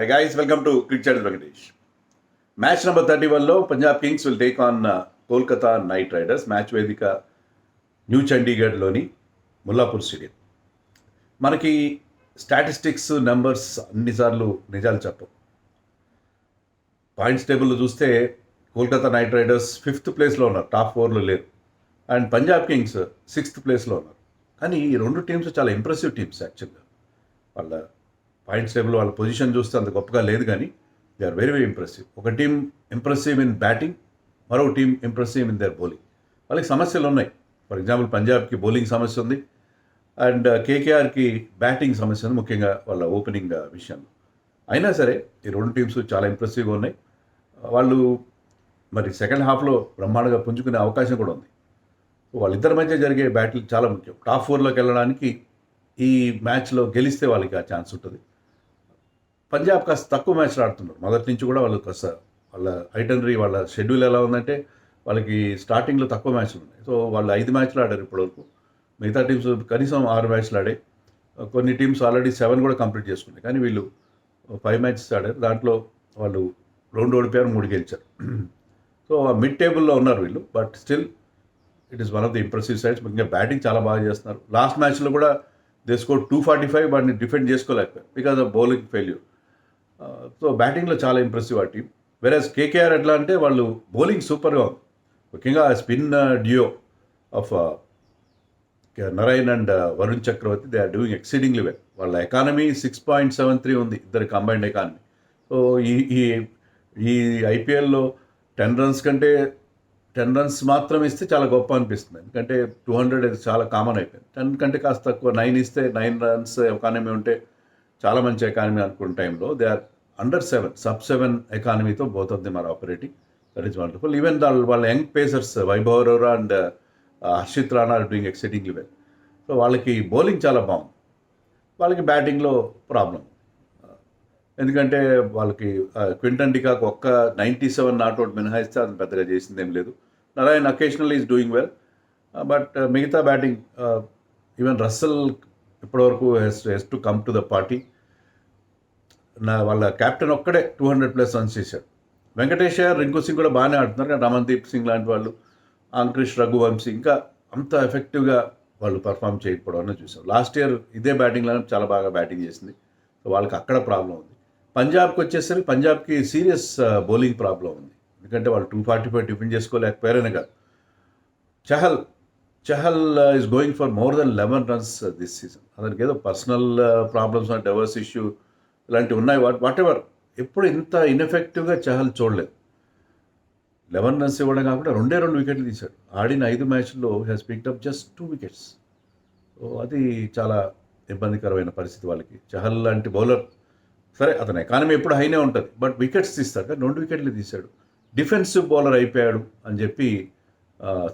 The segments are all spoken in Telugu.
Hi guys, welcome to Cricket Channel Venkatesh. Match number 31 లో Punjab Kings will take on Kolkata night riders. Match వేదిక న్యూ చండీగఢ్లోని ముల్లాపూర్ స్టేడియం. మనకి స్టాటిస్టిక్స్ నెంబర్స్ అన్నిసార్లు నిజాలు చెప్పవు. పాయింట్స్ టేబుల్లో చూస్తే కోల్కతా నైట్ రైడర్స్ 5th ప్లేస్లో ఉన్నారు, టాప్ 4లో లేరు. అండ్ పంజాబ్ కింగ్స్ 6th ప్లేస్లో ఉన్నారు. కానీ ఈ రెండు టీమ్స్ చాలా ఇంప్రెసివ్ టీమ్స్ యాక్చువల్గా. వాళ్ళ పాయింట్స్ టేబుల్ వాళ్ళ పొజిషన్ చూస్తే అంత గొప్పగా లేదు, కానీ they are very very impressive. ఒక టీం ఇంప్రెసివ్ ఇన్ బ్యాటింగ్, మరో team impressive in their bowling. వాళ్ళకి సమస్యలు ఉన్నాయి. ఫర్ ఎగ్జాంపుల్ పంజాబ్కి బౌలింగ్ సమస్య ఉంది, అండ్ కేకేఆర్కి బ్యాటింగ్ సమస్య ఉంది, ముఖ్యంగా వాళ్ళ ఓపెనింగ్ విషయంలో. అయినా సరే ఈ రెండు టీమ్స్ చాలా ఇంప్రెసివ్గా ఉన్నాయి. వాళ్ళు మరి సెకండ్ హాఫ్లో బ్రహ్మాండంగా పుంజుకునే అవకాశం కూడా ఉంది. వాళ్ళిద్దరి మధ్య జరిగే బ్యాటిల్ చాలా ముఖ్యం. టాప్ 4లోకి వెళ్ళడానికి ఈ మ్యాచ్లో గెలిస్తే వాళ్ళకి ఆ ఛాన్స్ ఉంటుంది. పంజాబ్ కాస్త తక్కువ మ్యాచ్లు ఆడుతున్నారు మొదటి నుంచి కూడా. వాళ్ళు కాస్త వాళ్ళ ఐటనరీ, వాళ్ళ షెడ్యూల్ ఎలా ఉందంటే వాళ్ళకి స్టార్టింగ్లో తక్కువ మ్యాచ్లు ఉన్నాయి. సో వాళ్ళు 5 మ్యాచ్లు ఆడారు ఇప్పటివరకు. మిగతా టీమ్స్ కనీసం 6 మ్యాచ్లు ఆడాయి. కొన్ని టీమ్స్ ఆల్రెడీ 7 కూడా కంప్లీట్ చేసుకున్నాయి. కానీ వీళ్ళు 5 మ్యాచెస్ ఆడారు. దాంట్లో వాళ్ళు 2 ఓడిపోయారు, 3 గెలిచారు. సో మిడ్ టేబుల్లో ఉన్నారు వీళ్ళు. But still it is one of the impressive sides. ముఖ్యంగా బ్యాటింగ్ చాలా బాగా చేస్తున్నారు. లాస్ట్ మ్యాచ్లో కూడా దే స్కోర్ 245, వాటిని డిఫెండ్ చేసుకోలేకపోయారు because of bowling failure. So బ్యాటింగ్లో చాలా ఇంప్రెసివ్ ఆ టీం. వెరాజ్ కేకేఆర్ ఎట్లా అంటే వాళ్ళు బౌలింగ్ సూపర్గా ఉంది. ముఖ్యంగా spin duo of Narine and Varun Chakravarthy, they are doing exceedingly well. వాళ్ళ ఎకానమీ 6.73 ఉంది, ఇద్దరు కంబైన్డ్ ఎకానమీ. సో ఈ ఐపీఎల్లో 10 రన్స్ కంటే 10 రన్స్ మాత్రం ఇస్తే చాలా గొప్ప అనిపిస్తుంది. ఎందుకంటే 200 అది చాలా కామన్ అయిపోయింది. 10 కంటే కాస్త తక్కువ 9 ఇస్తే 9 రన్స్ ఎకానమీ ఉంటే చాలా మంచి ఎకానమీ అనుకున్న టైంలో దే ఆర్ అండర్ 7, sub-7 ఎకానమీతో both of them are operating. That is wonderful. Even వాళ్ళ young pacers Vaibhav Arora and Harshit Rana are doing excitingly well. So వాళ్ళకి బౌలింగ్ చాలా బాగుంది. వాళ్ళకి బ్యాటింగ్లో ప్రాబ్లం. ఎందుకంటే వాళ్ళకి క్వింటన్ డికాక్ ఒక్క 97 నాట్అవుట్ మినహాయిస్తే అది పెద్దగా చేసింది ఏం లేదు. Narayan occasionally is doing well. But మిగతా బ్యాటింగ్, ఈవెన్ రస్సెల్ ఇప్పటివరకు has to come to the party. వాళ్ళ క్యాప్టెన్ ఒక్కడే 200+ రన్స్ చేశాడు. వెంకటేష్ అయ్యర్, రింకు సింగ్ కూడా బాగానే ఆడుతున్నారు. కానీ రమన్దీప్ సింగ్ లాంటి వాళ్ళు, అంకుష్ రఘువంశీ ఇంకా అంత ఎఫెక్టివ్గా వాళ్ళు పర్ఫామ్ చేయకపోవడం అనేది చూసాం. లాస్ట్ ఇయర్ ఇదే బ్యాటింగ్లోనే చాలా బాగా బ్యాటింగ్ చేసింది. సో వాళ్ళకి అక్కడ ప్రాబ్లం ఉంది. పంజాబ్కి వచ్చేసరికి పంజాబ్కి సీరియస్ బౌలింగ్ ప్రాబ్లం ఉంది. ఎందుకంటే వాళ్ళు 245 డిఫెండ్ చేసుకోలేకపోయారనే కాదు. Chahal is going for more than 11 runs this season. అతనికి ఏదో పర్సనల్ ప్రాబ్లమ్స్, డైవర్స్ ఇష్యూ ఇలాంటివి ఉన్నాయి. వాట్ ఎవర్, ఎప్పుడు ఇంత ఇన్ఎఫెక్టివ్గా చహల్ చూడలేదు. 11 రన్స్ ఇవ్వడం కాకుండా 2 వికెట్లు తీశాడు. ఆడిన 5 మ్యాచ్ల్లో has picked up just 2 wickets. So అది చాలా ఇబ్బందికరమైన పరిస్థితి వాళ్ళకి. చహల్ లాంటి బౌలర్, సరే అతని ఎకానమీ ఎప్పుడు హైనే ఉంటుంది, బట్ వికెట్స్ తీస్తాడు. కానీ 2 వికెట్లు తీశాడు. డిఫెన్సివ్ బౌలర్ అయిపోయాడు అని చెప్పి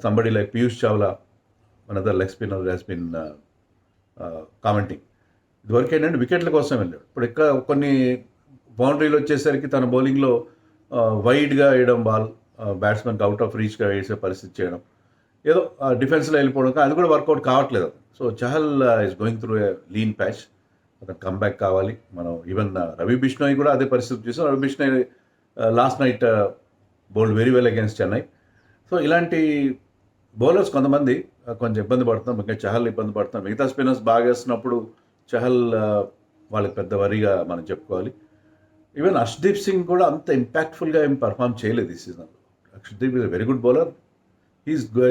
somebody like Piyush Chawla, another leg spinner, has been commenting. ఇదివరకు ఏంటంటే వికెట్ల కోసం వెళ్ళాడు. ఇప్పుడు ఇక్కడ కొన్ని బౌండరీలు వచ్చేసరికి తన బౌలింగ్లో వైడ్గా వేయడం, బాల్ బ్యాట్స్మెన్కి అవుట్ ఆఫ్ రీచ్గా వేసే పరిస్థితి చేయడం, ఏదో డిఫెన్స్లో వెళ్ళిపోవడం, అది కూడా వర్కౌట్ కావట్లేదు. So Chahal is going through a lean patch. అతను కమ్బ్యాక్ కావాలి. మనం ఈవెన్ రవి బిష్ణోయ్ కూడా అదే పరిస్థితి చూసాం. Ravi Bishnoi last night bowled very well against Chennai. So ఇలాంటి బౌలర్స్ కొంతమంది కొంచెం ఇబ్బంది పడుతున్నారు. ఇంకా చహల్ ఇబ్బంది పడుతున్నారు. మిగతా స్పిన్నర్స్ బాగా వేస్తున్నప్పుడు చహల్ వాళ్ళకి పెద్ద వరిగా మనం చెప్పుకోవాలి. ఈవెన్ హర్షదీప్ సింగ్ కూడా అంత ఇంపాక్ట్ఫుల్గా ఏం పర్ఫామ్ చేయలేదు ఈ సీజన్లో. Harshdeep is very good bowler.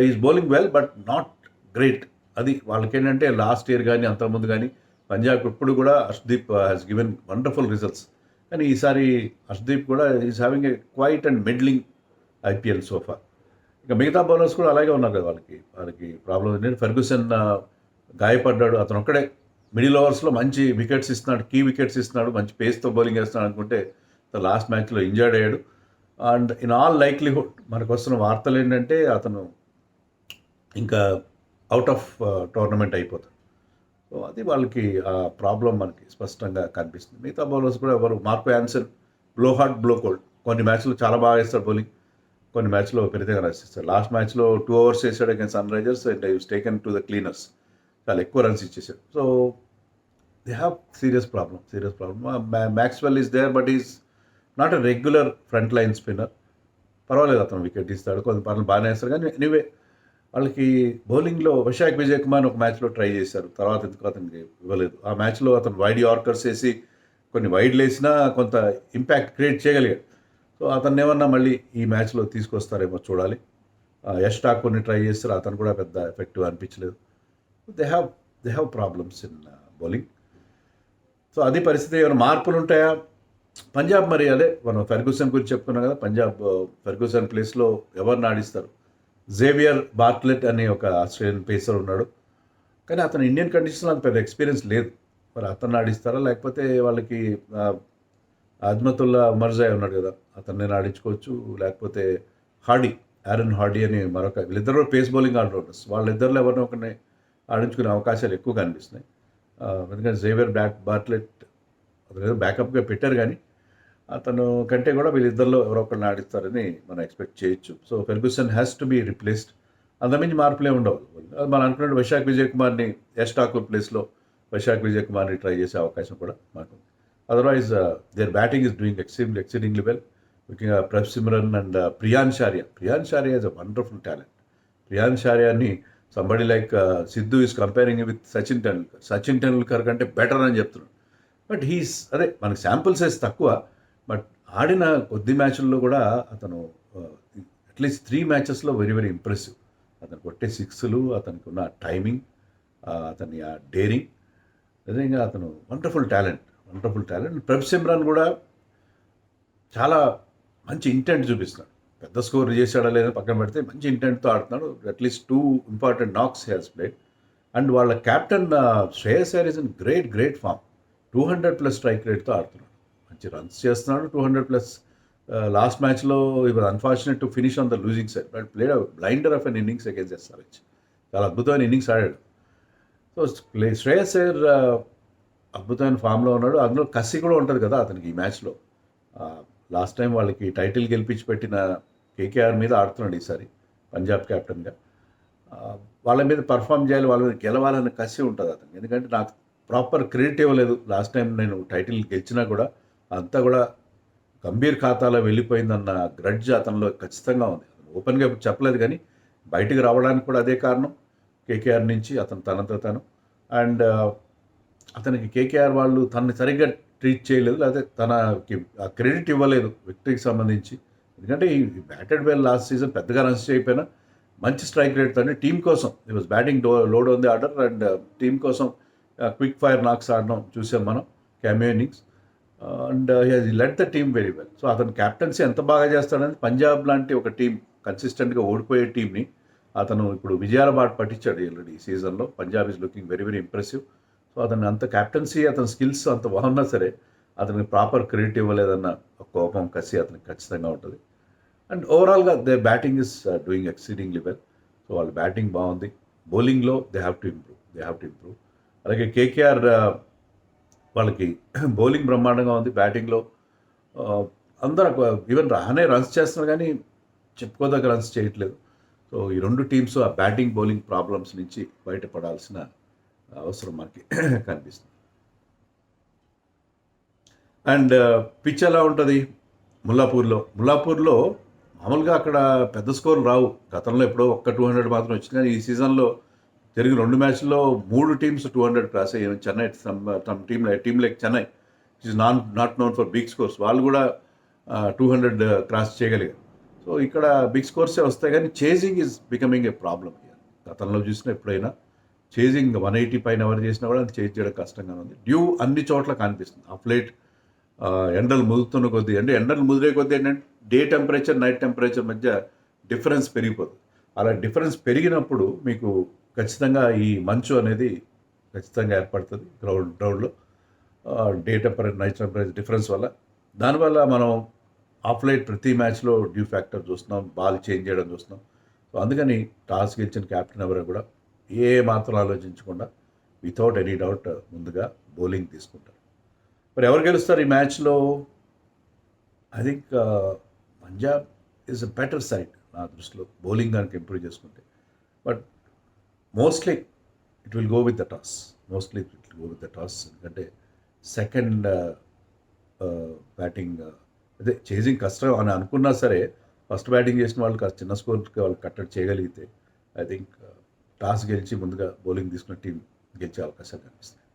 Is bowling well but not great. అది వాళ్ళకి ఏంటంటే లాస్ట్ ఇయర్ కానీ అంతకుముందు కానీ పంజాబ్ ఇప్పుడు కూడా Harshdeep has given wonderful results. కానీ ఈసారి హర్షదీప్ కూడా is having a quiet and middling IPL so far. ఇక మిగతా బౌలర్స్ కూడా అలాగే ఉన్నారు కదా. వాళ్ళకి ప్రాబ్లం ఏంటంటే ఫెర్గ్యూసన్ గాయపడ్డాడు. అతను ఒక్కడే మిడిల్ ఓవర్స్లో మంచి వికెట్స్ ఇస్తున్నాడు, కీ వికెట్స్ ఇస్తున్నాడు, మంచి పేస్తో బౌలింగ్ వేస్తున్నాడు అనుకుంటే లాస్ట్ మ్యాచ్లో ఇంజర్డ్ అయ్యాడు. అండ్ ఇన్ ఆల్ లైక్లీహుడ్ మనకు వస్తున్న వార్తలు ఏంటంటే అతను ఇంకా అవుట్ ఆఫ్ టోర్నమెంట్ అయిపోతాడు. సో అది వాళ్ళకి ఆ ప్రాబ్లం మనకి స్పష్టంగా కనిపిస్తుంది. మిగతా బౌలర్స్ కూడా ఎవరు, Marco Jansen blow heart blow cold. కొన్ని మ్యాచ్లు చాలా బాగా వేస్తాడు బౌలింగ్, కొన్ని మ్యాచ్లో పెరితేగా రాసిస్తాడు. లాస్ట్ మ్యాచ్లో 2 overs వేసాడు against Sunrisers and is taken to the cleaners. చాలా ఎక్కువ రన్స్ ఇచ్చేసాడు. So they have serious problem. Maxwell is there, but is not a regular front line spinner. పర్వాలేదు, అతను వికెట్ తీస్తాడు, కొంత పనులు బాగానే వేస్తారు. కానీ ఎనీవే వాళ్ళకి బౌలింగ్లో వైశాఖ్ విజయ్ కుమార్ ఒక మ్యాచ్లో ట్రై చేశారు, తర్వాత ఎందుకు అతనికి ఇవ్వలేదు. ఆ మ్యాచ్లో అతను వైడ్ యార్కర్స్ వేసి కొన్ని వైడ్లు వేసినా కొంత ఇంపాక్ట్ క్రియేట్ చేయగలిగాడు. సో అతన్ని ఏమన్నా మళ్ళీ ఈ మ్యాచ్లో తీసుకొస్తారేమో చూడాలి. యష్ ఠాకూర్ని ట్రై చేస్తారు, అతను కూడా పెద్ద ఎఫెక్టివ్ అనిపించలేదు. They have problems in bowling. So అది పరిస్థితి. ఏమైనా మార్పులు ఉంటాయా? పంజాబ్ మరి అదే మనం ఫెర్గ్యూసన్ గురించి చెప్పుకున్నాం కదా. పంజాబ్ ఫెర్గ్యూసన్ ప్లేస్లో ఎవరిని ఆడిస్తారు? జేవియర్ బార్ట్లెట్ అనే ఒక ఆస్ట్రేలియన్ పేసర్ ఉన్నాడు, కానీ అతను ఇండియన్ కండిషన్లో అంత పెద్ద ఎక్స్పీరియన్స్ లేదు. మరి అతన్ని ఆడిస్తారా, లేకపోతే వాళ్ళకి అజ్మతుల్లా మర్జాయ్ ఉన్నాడు కదా, అతన్ని ఆడించుకోవచ్చు. లేకపోతే ఆరన్ హార్డీ అని మరొక, వీళ్ళిద్దరు పేస్ బౌలింగ్ ఆల్రౌండర్స్. వాళ్ళిద్దరిలో ఎవరినో ఒకరిని ఆడించుకునే అవకాశాలు ఎక్కువ కనిపిస్తున్నాయి. ఎందుకంటే జేవియర్ బార్ట్లెట్ అతను ఏదో బ్యాకప్గా పెట్టారు, కానీ అతను కంటే కూడా వీళ్ళిద్దరిలో ఎవరో ఒకరిని ఆడిస్తారని మనం ఎక్స్పెక్ట్ చేయొచ్చు. So Ferguson has to be replaced. అంతమించి మార్పులే ఉండవు. మనం అనుకున్నట్టు వైశాఖ్ విజయ్ కుమార్ని యష్ ఠాకూర్ ప్లేస్లో వైశాఖ్ విజయ్ కుమార్ని ట్రై చేసే అవకాశం కూడా మాకు. Otherwise their batting is doing exceedingly well. ముఖ్యంగా Prabh Simran and Priyansh Arya is a wonderful talent. Priyansh షారియాని somebody like Sidhu is comparing with Sachin Tendulkar కంటే బెటర్ అని చెప్తున్నాడు. బట్ అదే మనకి శాంపుల్ సైజ్ తక్కువ, బట్ ఆడిన కొద్ది మ్యాచ్ల్లో కూడా అతను అట్లీస్ట్ 3 మ్యాచెస్లో వెరీ వెరీ ఇంప్రెసివ్. అతను కొట్టే సిక్స్లు, అతనికి ఉన్న టైమింగ్, అతని ఆ డేరింగ్, నిజంగా అతను వండర్ఫుల్ టాలెంట్. ప్రభ్ సిమ్రాన్ కూడా చాలా మంచి ఇంటెంట్ చూపిస్తున్నాడు. పెద్ద స్కోర్ చేశాడా లేదా పక్కన పెడితే మంచి ఇంటెంట్తో ఆడుతున్నాడు. At least 2 important knocks has played. And వాళ్ళ captain Shreyas Iyer is in great form. 200+ strike రేట్తో ఆడుతున్నాడు, మంచి రన్స్ చేస్తున్నాడు. 200+. లాస్ట్ మ్యాచ్లో ever unfortunate to finish on the losing side, but played a blinder of an innings against SRH. చాలా అద్భుతమైన ఇన్నింగ్స్ ఆడాడు. సో శ్రేయస్ అయ్యర్ అద్భుతమైన ఫామ్లో ఉన్నాడు. అందులో కసి కూడా ఉంటుంది కదా అతనికి. ఈ మ్యాచ్లో లాస్ట్ టైం వాళ్ళకి టైటిల్ గెలిపించి పెట్టిన కేకేఆర్ మీద ఆడుతున్నాడు ఈసారి పంజాబ్ క్యాప్టెన్గా. వాళ్ళ మీద పర్ఫామ్ చేయాలి, వాళ్ళ మీద గెలవాలనే కసి ఉంటుంది అతనికి. ఎందుకంటే నాకు ప్రాపర్ క్రెడిట్ ఇవ్వలేదు లాస్ట్ టైం నేను టైటిల్ గెలిచినా కూడా, అంతా కూడా గంభీర్ ఖాతాలో వెళ్ళిపోయిందన్న గ్రడ్జ్ అతనిలో ఖచ్చితంగా ఉంది. ఓపెన్గా ఇప్పుడు చెప్పలేదు, కానీ బయటికి రావడానికి కూడా అదే కారణం కేకేఆర్ నుంచి అతను తనంత తను. అండ్ అతనికి కేకేఆర్ వాళ్ళు తనని సరిగ్గా ట్రీట్ చేయలేదు, లేకపోతే తనకి క్రెడిట్ ఇవ్వలేదు విక్టరీకి సంబంధించి. ఎందుకంటే ఈ బ్యాటెడ్ వెల్ లాస్ట్ సీజన్, పెద్దగా రన్స్ చేయకపోయినా మంచి స్ట్రైక్ రేట్ తోని టీం కోసం ఈ was batting load on the order, and team కోసం క్విక్ ఫైర్ నాక్స్ ఆడడం చూసాం మనం, cameo innings. And he lead the team very well. So అతను క్యాప్టెన్సీ ఎంత బాగా చేస్తాడని పంజాబ్ లాంటి ఒక టీం, కన్సిస్టెంట్గా ఓడిపోయే టీంని అతను ఇప్పుడు విజయాల బాట పట్టించాడు ఆల్రెడీ ఈ సీజన్లో. Punjab is looking very very impressive. So అతను అంత క్యాప్టెన్సీ, అతని స్కిల్స్ అంత బాగున్నా సరే అతనికి ప్రాపర్ క్రెడిట్ ఇవ్వలేదన్న కోపం, కసి అతనికి ఖచ్చితంగా ఉంటుంది. అండ్ ఓవరాల్గా they batting is doing exceedingly well. So వాళ్ళ బ్యాటింగ్ బాగుంది. బౌలింగ్లో దే హ్యావ్ టు ఇంప్రూవ్. అలాగే కేకేఆర్ వాళ్ళకి బౌలింగ్ బ్రహ్మాండంగా ఉంది. బ్యాటింగ్లో అందరూ ఈవెన్ రానే రన్స్ చేస్తున్నారు, కానీ చెప్పుకోదగ్గ రన్స్ చేయట్లేదు. సో ఈ 2 టీమ్స్ ఆ బ్యాటింగ్ బౌలింగ్ ప్రాబ్లమ్స్ నుంచి బయటపడాల్సిన అవసరం మనకి కనిపిస్తుంది. అండ్ పిచ్ ఎలా ఉంటుంది ముల్లాపూర్లో మామూలుగా అక్కడ పెద్ద స్కోర్లు రావు. గతంలో ఎప్పుడో 200 మాత్రం వచ్చింది, కానీ ఈ సీజన్లో జరిగిన 2 మ్యాచ్ల్లో 3 టీమ్స్ 200 క్రాస్ అయ్యాయి. Chennai team like Chennai is not known for big scores, వాళ్ళు కూడా 200 క్రాస్ చేయగలిగారు. సో ఇక్కడ బిగ్ స్కోర్సే వస్తాయి, కానీ chasing is becoming a problem. గతంలో చూసినా ఎప్పుడైనా చేజింగ్ 180 పైన ఎవరు చేసినా కూడా అది చేజ్ చేయడం కష్టంగా ఉంది. డ్యూ అన్ని చోట్ల కనిపిస్తుంది. ఆఫ్ లేట్ ఎండలు ముదురుతున్న కొద్దీ, అంటే ఎండలు ముదిరే కొద్దీ ఏంటంటే డే టెంపరేచర్ నైట్ టెంపరేచర్ మధ్య డిఫరెన్స్ పెరిగిపోతుంది. అలా డిఫరెన్స్ పెరిగినప్పుడు మీకు ఖచ్చితంగా ఈ మంచు అనేది ఖచ్చితంగా ఏర్పడుతుంది గ్రౌండ్లో. Day temperature night temperature difference వల్ల, దానివల్ల మనం ఆఫ్ లైట్ ప్రతి మ్యాచ్లో డ్యూ ఫ్యాక్టర్ చూస్తున్నాం, బాల్ చేంజ్ చేయడం చూస్తున్నాం. సో అందుకని టాస్ గెలిచిన క్యాప్టెన్ ఎవరు కూడా ఏ మాత్రం ఆలోచించకుండా వితౌట్ ఎనీ డౌట్ ముందుగా బౌలింగ్ తీసుకుంటారు. మరి ఎవరు గెలుస్తారు ఈ మ్యాచ్లో? I think Punjab is a better side నా దృష్టిలో, బౌలింగ్ కనుక ఇంప్రూవ్ చేసుకుంటే. But mostly it will go with the toss. Go with the toss. ఎందుకంటే సెకండ్ బ్యాటింగ్ అదే చేజింగ్ కష్టం అని అనుకున్నా సరే ఫస్ట్ బ్యాటింగ్ చేసిన వాళ్ళు కాస్త చిన్న స్కోర్కి వాళ్ళు కట్టడి చేయగలిగితే ఐ థింక్ టాస్ గెలిచి ముందుగా బౌలింగ్ తీసుకున్న టీం గెలిచే అవకాశాలు కనిపిస్తాయి.